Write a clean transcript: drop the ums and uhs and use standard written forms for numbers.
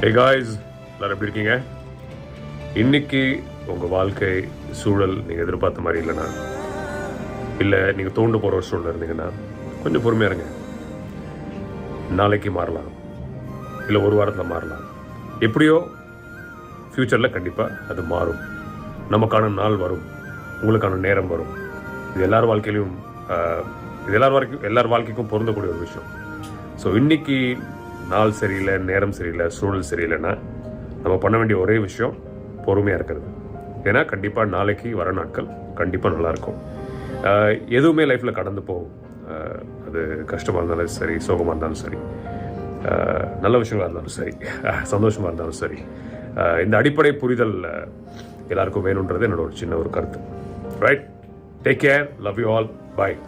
Hey guys, எல்லாரும் எப்படி இருக்கீங்க? இன்னைக்கு உங்கள் வாழ்க்கை சூழல் நீங்கள் எதிர்பார்த்த மாதிரி இல்லைனா, இல்லை நீங்கள் தோண்டு போகிற ஒரு சூழல் இருந்தீங்கன்னா கொஞ்சம் பொறுமையாக இருங்க. நாளைக்கு மாறலாம், இல்லை ஒரு வாரத்தில் மாறலாம். எப்படியோ ஃப்யூச்சரில் கண்டிப்பாக அது மாறும். நமக்கான நாள் வரும், உங்களுக்கான நேரம் வரும். இது எல்லார் வாழ்க்கையிலையும் எல்லார் வாழ்க்கைக்கும் பொருந்தக்கூடிய ஒரு விஷயம். ஸோ இன்னைக்கு நாள் சரியில்லை, நேரம் சரியில்லை, சூழல் சரியில்லைன்னா நம்ம பண்ண வேண்டிய ஒரே விஷயம் பொறுமையாக இருக்கிறது. ஏன்னா கண்டிப்பாக நாளைக்கு வர நாட்கள் கண்டிப்பாக நல்லாயிருக்கும். எதுவுமே லைஃப்பில் கடந்து போகும். அது கஷ்டமாக இருந்தாலும் சரி, சோகமாக இருந்தாலும் சரி, நல்ல விஷயமாக இருந்தாலும் சரி, சந்தோஷமாக இருந்தாலும் சரி, இந்த அடிப்படை புரிதல் எல்லாருக்கும் வேணுன்றது என்னோட ஒரு சின்ன ஒரு கருத்து. Right, take care, love you all, bye.